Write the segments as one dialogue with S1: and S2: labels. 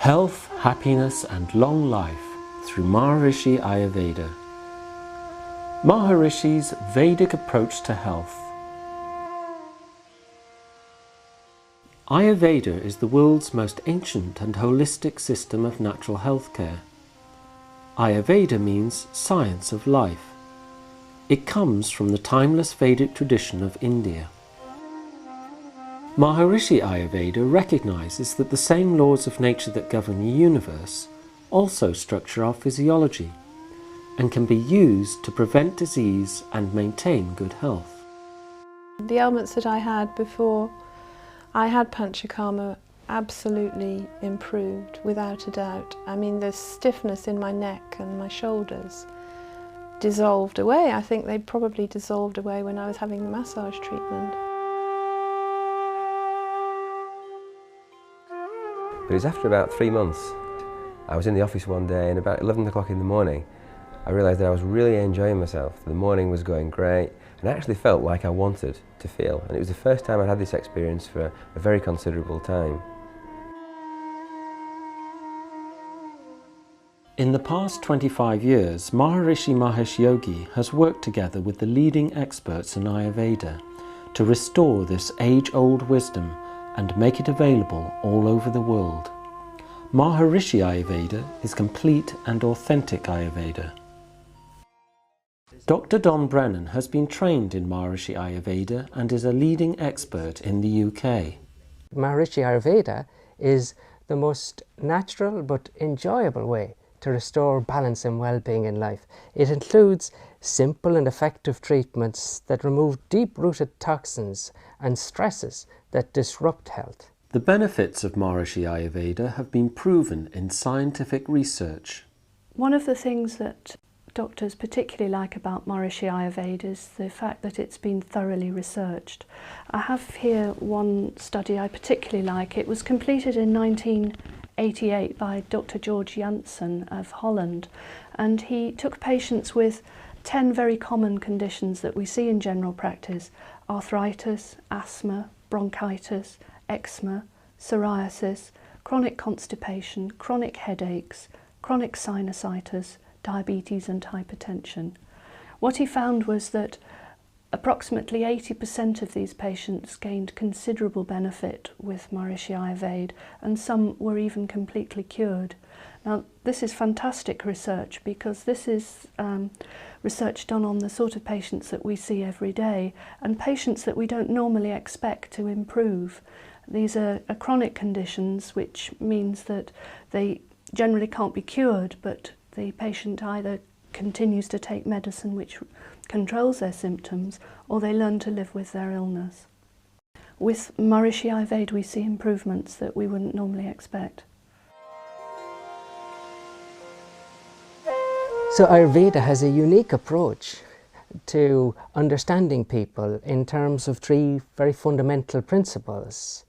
S1: Health, happiness and long life through Maharishi Ayurveda. Maharishi's Vedic approach to health. Ayurveda is the world's most ancient and holistic system of natural health care. Ayurveda means science of life. It comes from the timeless Vedic tradition of India. Maharishi Ayurveda recognizes that the same laws of nature that govern the universe also structure our physiology and can be used to prevent disease and maintain good health.
S2: The ailments that I had before I had Panchakarma absolutely improved, without a doubt. I mean, the stiffness in my neck and my shoulders dissolved away. I think they probably dissolved away when I was having the massage treatment.
S3: But it was after about 3 months. I was in the office one day and about 11 o'clock in the morning I realised that I was really enjoying myself. The morning was going great and I actually felt like I wanted to feel. And it was the first time I'd had this experience for a very considerable time.
S1: In the past 25 years, Maharishi Mahesh Yogi has worked together with the leading experts in Ayurveda to restore this age-old wisdom and make it available all over the world. Maharishi Ayurveda is complete and authentic Ayurveda. Dr. Don Brennan has been trained in Maharishi Ayurveda and is a leading expert in the UK.
S4: Maharishi Ayurveda is the most natural but enjoyable way to restore balance and well-being in life. It includes simple and effective treatments that remove deep-rooted toxins and stresses that disrupt health.
S1: The benefits of Maharishi Ayurveda have been proven in scientific research.
S5: One of the things that doctors particularly like about Maharishi Ayurveda is the fact that it's been thoroughly researched. I have here one study I particularly like. It was completed in 1988 by Dr. George Janssen of Holland, and he took patients with 10 very common conditions that we see in general practice: arthritis, asthma, bronchitis, eczema, psoriasis, chronic constipation, chronic headaches, chronic sinusitis, diabetes and hypertension. What he found was that approximately 80% of these patients gained considerable benefit with Maharishi Ayurveda, and some were even completely cured. Now, this is fantastic research because this is research done on the sort of patients that we see every day and patients that we don't normally expect to improve. These are chronic conditions, which means that they generally can't be cured, but the patient either continues to take medicine which controls their symptoms, or they learn to live with their illness. With Maharishi Ayurveda we see improvements that we wouldn't normally expect.
S4: So Ayurveda has a unique approach to understanding people in terms of 3 very fundamental principles.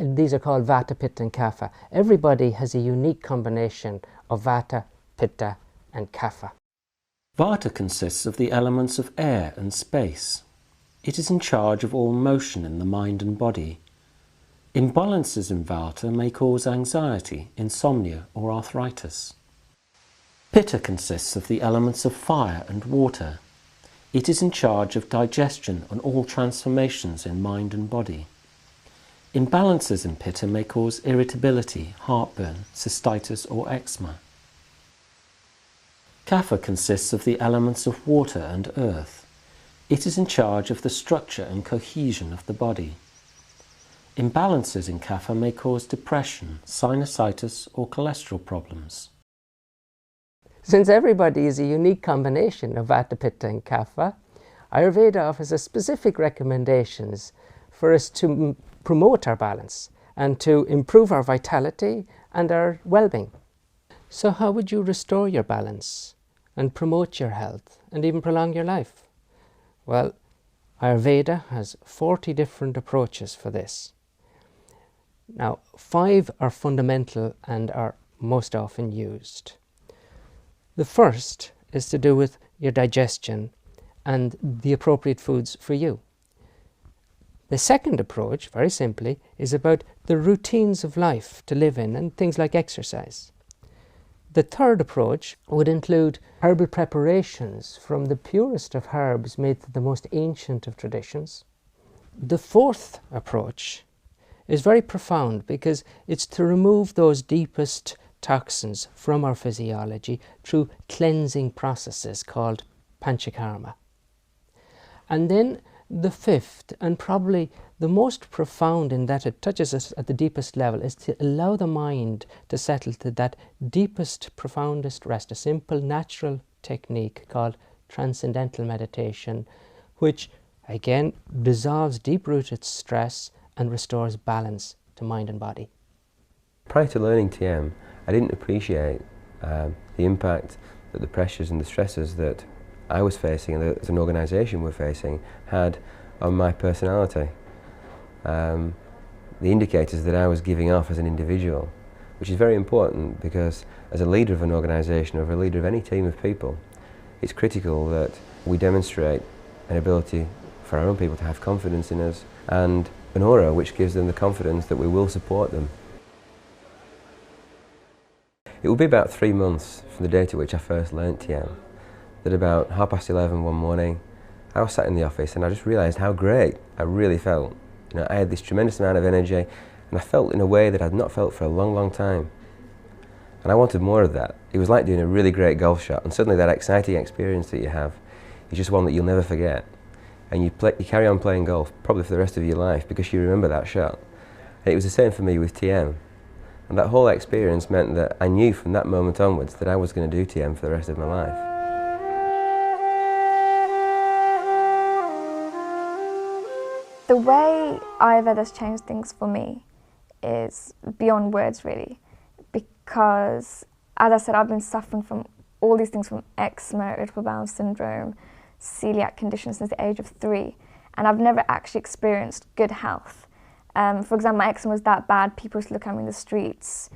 S4: These are called Vata, Pitta and Kapha. Everybody has a unique combination of Vata, Pitta and Kapha.
S1: Vata consists of the elements of air and space. It is in charge of all motion in the mind and body. Imbalances in Vata may cause anxiety, insomnia or arthritis. Pitta consists of the elements of fire and water. It is in charge of digestion and all transformations in mind and body. Imbalances in Pitta may cause irritability, heartburn, cystitis or eczema. Kapha consists of the elements of water and earth. It is in charge of the structure and cohesion of the body. Imbalances in Kapha may cause depression, sinusitis or cholesterol problems.
S4: Since everybody is a unique combination of Vata, Pitta and Kapha, Ayurveda offers us specific recommendations for us to promote our balance and to improve our vitality and our well-being. So how would you restore your balance and promote your health and even prolong your life? Well, Ayurveda has 40 different approaches for this. Now, 5 are fundamental and are most often used. The first is to do with your digestion and the appropriate foods for you. The second approach, very simply, is about the routines of life to live in and things like exercise. The third approach would include herbal preparations from the purest of herbs made to the most ancient of traditions. The fourth approach is very profound because it's to remove those deepest toxins from our physiology through cleansing processes called Panchakarma. And then the fifth, and probably the most profound in that it touches us at the deepest level, is to allow the mind to settle to that deepest, profoundest rest, a simple, natural technique called Transcendental meditation, which again dissolves deep-rooted stress and restores balance to mind and body.
S3: Prior to learning TM, I didn't appreciate the impact that the pressures and the stresses that I was facing and that as an organisation we're facing had on my personality. The indicators that I was giving off as an individual, which is very important because as a leader of an organisation or a leader of any team of people, it's critical that we demonstrate an ability for our own people to have confidence in us and an aura which gives them the confidence that we will support them. It will be about 3 months from the date at which I first learnt TM that about 11:30 one morning I was sat in the office and I just realised how great I really felt. You know, I had this tremendous amount of energy and I felt in a way that I'd not felt for a long, long time. And I wanted more of that. It was like doing a really great golf shot, and suddenly that exciting experience that you have is just one that you'll never forget. And you carry on playing golf probably for the rest of your life because you remember that shot. And it was the same for me with TM. And that whole experience meant that I knew from that moment onwards that I was going to do TM for the rest of my life.
S6: The way Ayurveda's changed things for me is beyond words, really, because, as I said, I've been suffering from all these things, from eczema, irritable bowel syndrome, celiac conditions since the age of 3, and I've never actually experienced good health. For example, my eczema was that bad, people used to look at me in the streets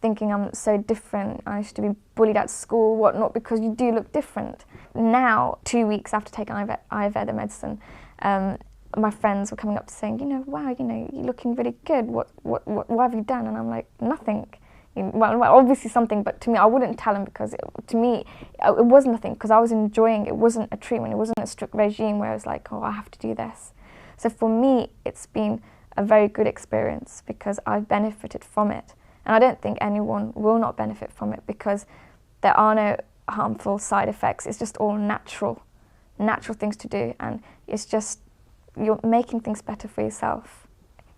S6: thinking I'm so different. I used to be bullied at school, whatnot, because you do look different. Now, 2 weeks after taking Ayurveda medicine, my friends were coming up to saying, you know, wow, you know, you're looking really good. What have you done? And I'm like, nothing. Well, obviously something, but to me, I wouldn't tell them because to me, it was nothing because I was enjoying it. It wasn't a treatment. It wasn't a strict regime where I was like, oh, I have to do this. So for me, it's been a very good experience because I've benefited from it. And I don't think anyone will not benefit from it because there are no harmful side effects. It's just all natural things to do, and it's just you're making things better for yourself.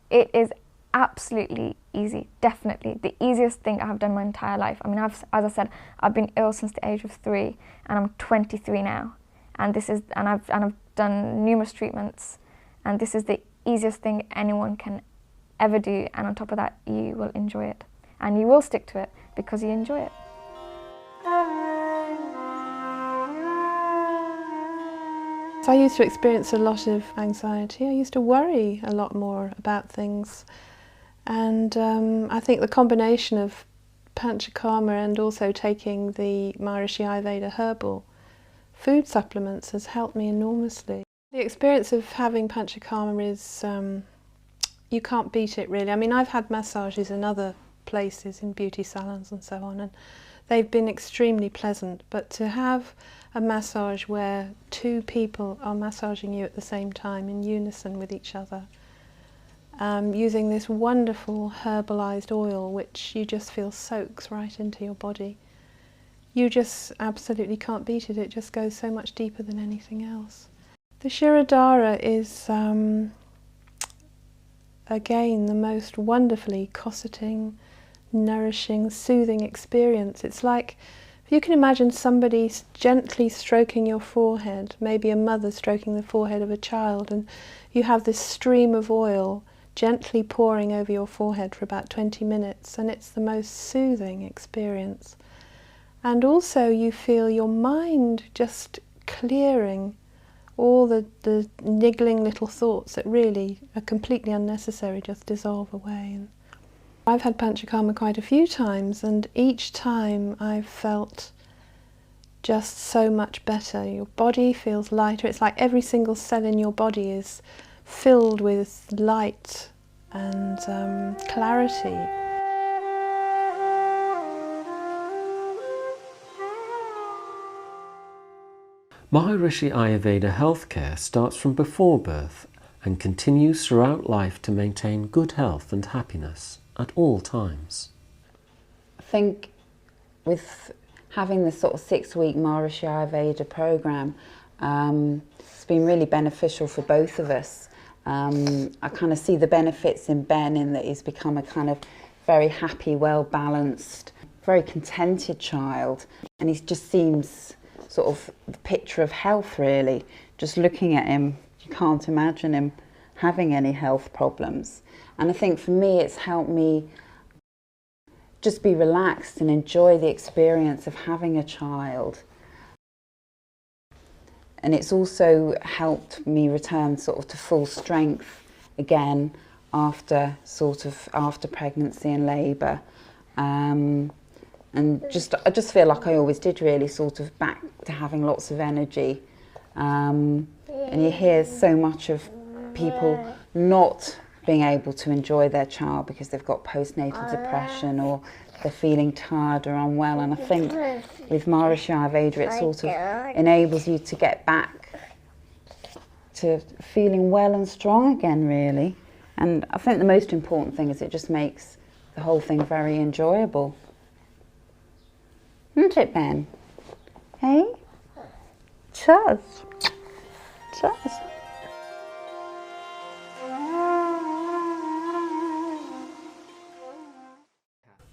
S6: It is absolutely easy, definitely the easiest thing I have done my entire life. I mean, as I said, I've been ill since the age of 3, and I'm 23 now, and I've done numerous treatments, and this is the easiest thing anyone can ever do. And on top of that, you will enjoy it, and you will stick to it because you enjoy it.
S2: So I used to experience a lot of anxiety. I used to worry a lot more about things. And I think the combination of Panchakarma and also taking the Maharishi Ayurveda herbal food supplements has helped me enormously. The experience of having Panchakarma is, you can't beat it really. I mean, I've had massages in other places, in beauty salons and so on, and they've been extremely pleasant, but to have a massage where 2 people are massaging you at the same time in unison with each other, using this wonderful herbalized oil which you just feel soaks right into your body. You just absolutely can't beat it. It just goes so much deeper than anything else. The Shirodhara is again the most wonderfully cosseting, nourishing, soothing experience. It's like, if you can imagine somebody gently stroking your forehead, maybe a mother stroking the forehead of a child, and you have this stream of oil gently pouring over your forehead for about 20 minutes, and it's the most soothing experience. And also you feel your mind just clearing all the niggling little thoughts that really are completely unnecessary, just dissolve away. And I've had Panchakarma quite a few times, and each time I've felt just so much better. Your body feels lighter. It's like every single cell in your body is filled with light and clarity.
S1: Maharishi Ayurveda healthcare starts from before birth and continues throughout life to maintain good health and happiness at all times.
S7: I think with having this sort of 6-week Maharishi Ayurveda program, it's been really beneficial for both of us. I kind of see the benefits in Ben in that he's become a kind of very happy, well-balanced, very contented child, and he just seems sort of the picture of health, really. Just looking at him, you can't imagine him having any health problems. And I think for me it's helped me just be relaxed and enjoy the experience of having a child. And it's also helped me return sort of to full strength again after pregnancy and labour. And I just feel like I always did, really, sort of back to having lots of energy. And you hear so much of people not being able to enjoy their child because they've got postnatal depression or they're feeling tired or unwell. And I think with Maharishi Ayurveda it sort of enables you to get back to feeling well and strong again, really. And I think the most important thing is it just makes the whole thing very enjoyable. Isn't it, Ben? Hey? Cheers. Cheers.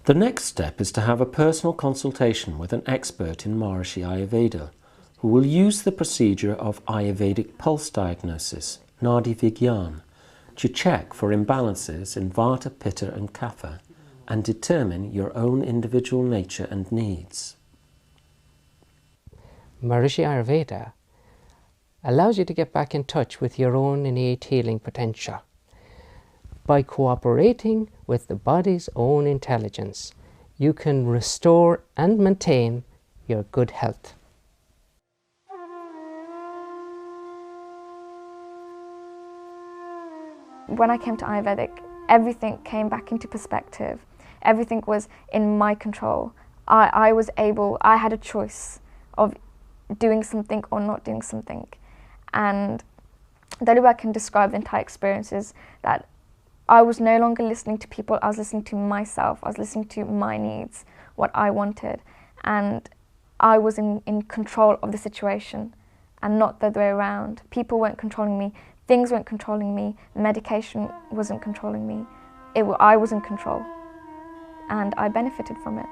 S1: The next step is to have a personal consultation with an expert in Maharishi Ayurveda, who will use the procedure of Ayurvedic pulse diagnosis, Nadi Vigyan, to check for imbalances in Vata, Pitta and Kapha, and determine your own individual nature and needs.
S4: Maharishi Ayurveda allows you to get back in touch with your own innate healing potential. By cooperating with the body's own intelligence, you can restore and maintain your good health.
S6: When I came to Ayurvedic, everything came back into perspective. Everything was in my control. I had a choice of doing something or not doing something. And the only way I can describe the entire experience is that I was no longer listening to people, I was listening to myself, I was listening to my needs, what I wanted. And I was in control of the situation and not the other way around. People weren't controlling me, things weren't controlling me, medication wasn't controlling me. I was in control and I benefited from it.